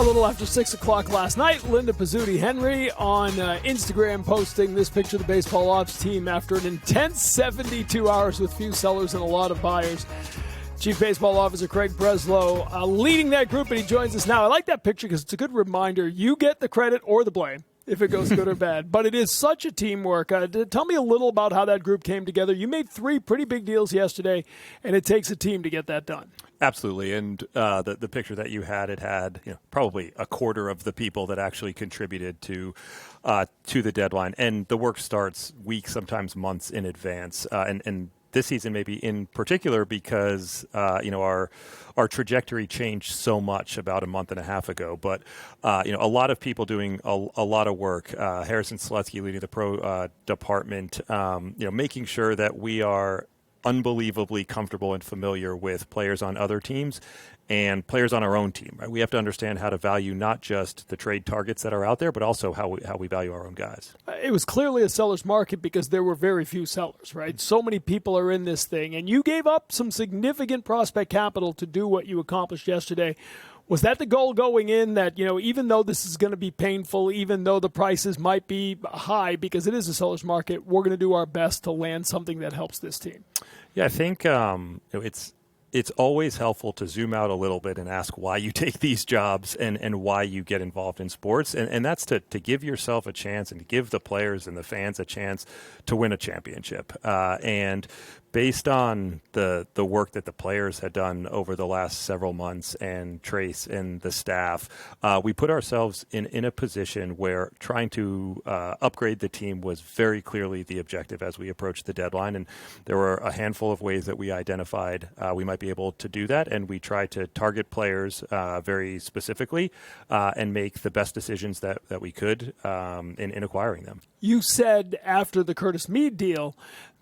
A little after 6 o'clock last night, Linda Pizzuti-Henry on Instagram posting this picture of the baseball ops team after an intense 72 hours with few sellers and a lot of buyers. Chief Baseball Officer Craig Breslow leading that group, and he joins us now. I like that picture because it's a good reminder. You get the credit or the blame if it goes good or bad, but it is such a teamwork. Tell me a little about how that group came together. You made 3 pretty big deals yesterday, and it takes a team to get that done. Absolutely, and the picture that you had, it had probably a quarter of the people that actually contributed to the deadline, and the work starts weeks, sometimes months in advance, and this season maybe in particular because our trajectory changed so much about a month and a half ago. But a lot of people doing a lot of work. Harrison Slutsky leading the pro department, making sure that we are unbelievably comfortable and familiar with players on other teams and players on our own team. Right? We have to understand how to value not just the trade targets that are out there, but also how we value our own guys. It was clearly a seller's market because there were very few sellers, right? So many people are in this thing, and you gave up some significant prospect capital to do what you accomplished yesterday. Was that the goal going in, that, even though this is going to be painful, even though the prices might be high because it is a seller's market, we're going to do our best to land something that helps this team? Yeah, I think it's always helpful to zoom out a little bit and ask why you take these jobs and why you get involved in sports. And that's to give yourself a chance and to give the players and the fans a chance to win a championship. And based on the work that the players had done over the last several months and Trace and the staff, we put ourselves in a position where trying to upgrade the team was very clearly the objective as we approached the deadline. And there were a handful of ways that we identified we might be able to do that. And we tried to target players very specifically and make the best decisions that we could in acquiring them. You said after the Curtis Mead deal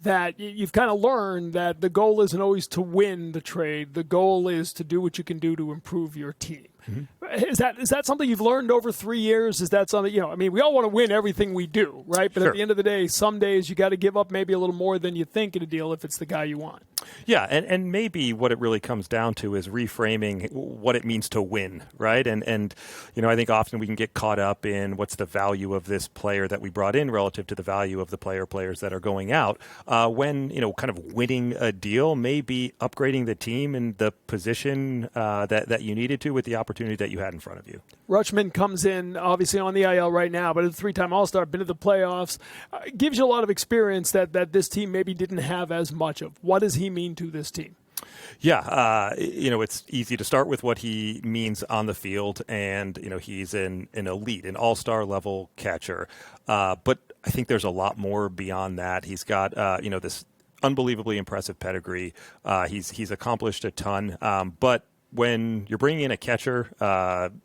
that you've kind of learned that the goal isn't always to win the trade. The goal is to do what you can do to improve your team. Mm-hmm. Is that something you've learned over 3 years? Is that something, we all want to win everything we do, right? But Sure. At the end of the day, some days you got to give up maybe a little more than you think in a deal if it's the guy you want. Yeah, and maybe what it really comes down to is reframing what it means to win, right? And I think often we can get caught up in what's the value of this player that we brought in relative to the value of the players that are going out, when, kind of winning a deal may be upgrading the team in the position that you needed to with the opportunity that you had in front of you. Rutschman comes in, obviously on the IL right now, but a 3-time All-Star, been to the playoffs. Gives you a lot of experience that this team maybe didn't have as much of. What does he mean to this team? Yeah, it's easy to start with what he means on the field, and, he's an elite, an all-star level catcher. But I think there's a lot more beyond that. He's got, this unbelievably impressive pedigree. He's accomplished a ton, but when you're bringing in a catcher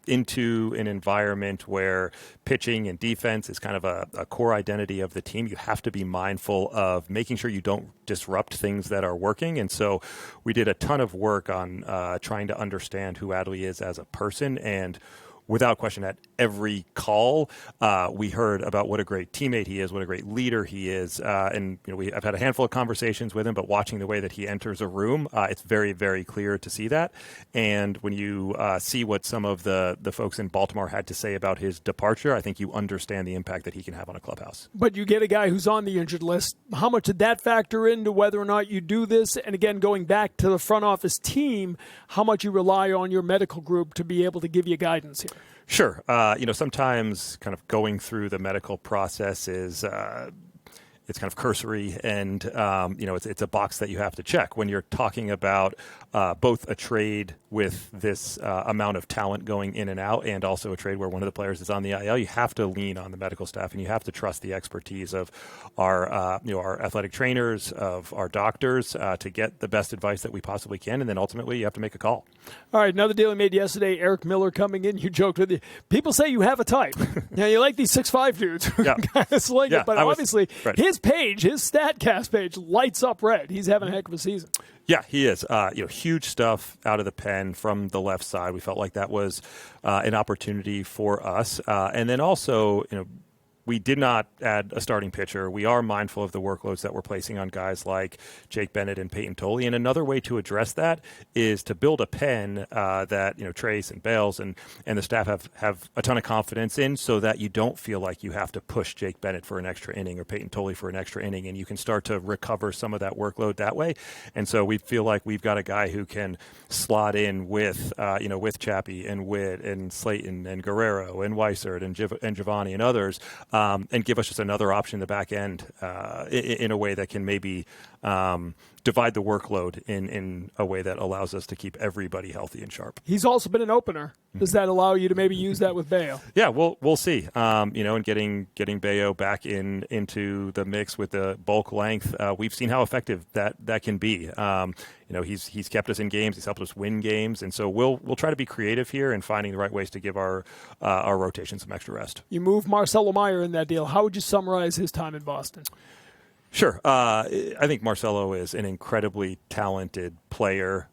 into an environment where pitching and defense is kind of a core identity of the team, you have to be mindful of making sure you don't disrupt things that are working. And so we did a ton of work on trying to understand who Adley is as a person, and without question, at every call, we heard about what a great teammate he is, what a great leader he is. And I've had a handful of conversations with him, but watching the way that he enters a room, it's very, very clear to see that. And when you see what some of the folks in Baltimore had to say about his departure, I think you understand the impact that he can have on a clubhouse. But you get a guy who's on the injured list. How much did that factor into whether or not you do this? And again, going back to the front office team, how much you rely on your medical group to be able to give you guidance here? Sure. Sometimes kind of going through the medical process is it's kind of cursory, and it's a box that you have to check when you're talking about both a trade with this amount of talent going in and out, and also a trade where one of the players is on the IL. You have to lean on the medical staff, and you have to trust the expertise of our athletic trainers, of our doctors, to get the best advice that we possibly can, and then ultimately you have to make a call. All right, another deal he made yesterday, Eric Miller coming in. You joked with you. People say you have a type. You like these 6'5" dudes. Yeah. Guys like it, but obviously right. His StatCast page lights up red. He's having a heck of a season. Yeah, he is. Huge stuff out of the pen from the left side. We felt like that was an opportunity for us. And then also, we did not add a starting pitcher. We are mindful of the workloads that we're placing on guys like Jake Bennett and Peyton Tolley. And another way to address that is to build a pen that Trace and Bales and the staff have a ton of confidence in, so that you don't feel like you have to push Jake Bennett for an extra inning or Peyton Tolley for an extra inning, and you can start to recover some of that workload that way. And so we feel like we've got a guy who can slot in with with Chappie and Witt and Slayton and Guerrero and Weissert and Giovanni and others. And give us just another option in the back end in a way that can maybe divide the workload in a way that allows us to keep everybody healthy and sharp. He's also been an opener. Does that allow you to maybe use that with Bayo? Yeah, we'll see. And getting Bayo back into the mix with the bulk length, we've seen how effective that can be. He's kept us in games. He's helped us win games, and so we'll try to be creative here in finding the right ways to give our rotation some extra rest. You move Marcelo Mayer in that deal. How would you summarize his time in Boston? Sure. I think Marcelo is an incredibly talented player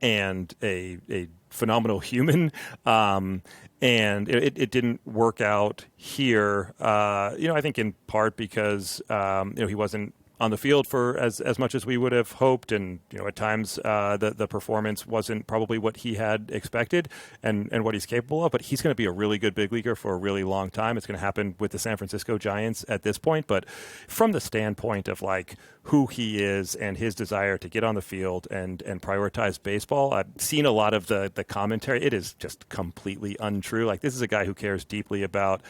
and a phenomenal human. And it didn't work out here, I think in part because, he wasn't on the field for as much as we would have hoped. And, at times the performance wasn't probably what he had expected and what he's capable of. But he's going to be a really good big leaguer for a really long time. It's going to happen with the San Francisco Giants at this point. But from the standpoint of like who he is and his desire to get on the field and prioritize baseball, I've seen a lot of the commentary. It is just completely untrue. Like, this is a guy who cares deeply about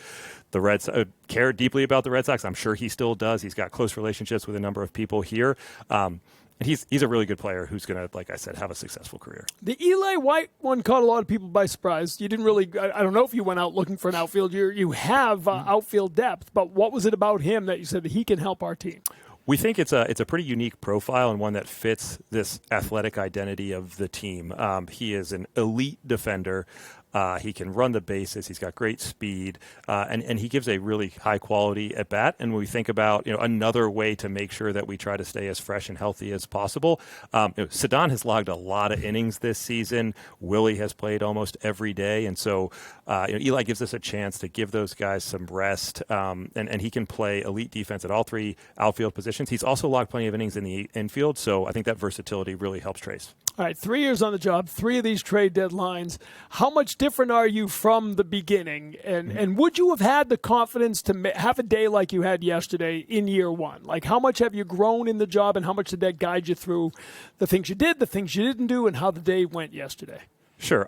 the Red Sox, cared deeply about the Red Sox. I'm sure he still does. He's got close relationships with a number of people here. And he's a really good player who's going to, like I said, have a successful career. The Eli White one caught a lot of people by surprise. You didn't really, I don't know if you went out looking for an outfield. You have outfield depth, but what was it about him that you said that he can help our team? We think it's a pretty unique profile and one that fits this athletic identity of the team. He is an elite defender. He can run the bases. He's got great speed, and he gives a really high quality at bat. And when we think about another way to make sure that we try to stay as fresh and healthy as possible, Ceddanne has logged a lot of innings this season. Willie has played almost every day, and so Eli gives us a chance to give those guys some rest. And he can play elite defense at all three outfield positions. He's also logged plenty of innings in the infield, so I think that versatility really helps Trace. All right, 3 years on the job, 3 of these trade deadlines. How much different are you from the beginning? And would you have had the confidence to have a day like you had yesterday in year one? Like, how much have you grown in the job, and how much did that guide you through the things you did, the things you didn't do, and how the day went yesterday? Sure.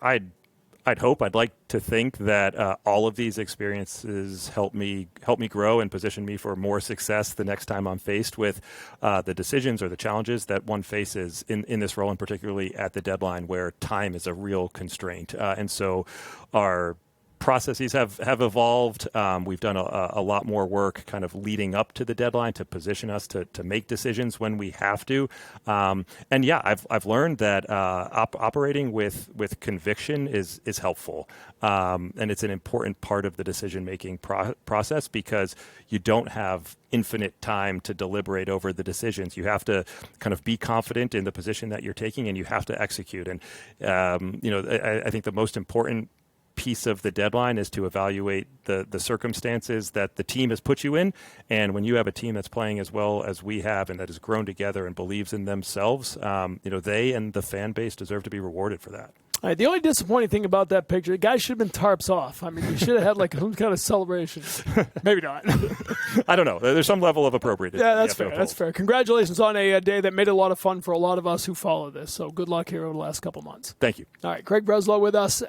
I'd like to think that all of these experiences help me grow and position me for more success the next time I'm faced with the decisions or the challenges that one faces in this role, and particularly at the deadline where time is a real constraint. And so our processes have evolved. We've done a lot more work kind of leading up to the deadline to position us to make decisions when we have to. And yeah, I've learned that operating with conviction is helpful. And it's an important part of the decision-making process, because you don't have infinite time to deliberate over the decisions. You have to kind of be confident in the position that you're taking, and you have to execute. And, I think the most important piece of the deadline is to evaluate the circumstances that the team has put you in. And when you have a team that's playing as well as we have and that has grown together and believes in themselves, they and the fan base deserve to be rewarded for that. All right, the only disappointing thing about that picture, the guy should have been tarps off. I mean, you should have had like some kind of celebration. Maybe not. I don't know. There's some level of appropriateness. Yeah, that's fair. That's fair. Congratulations on a day that made it a lot of fun for a lot of us who follow this. So good luck here over the last couple months. Thank you. All right, Craig Breslow with us.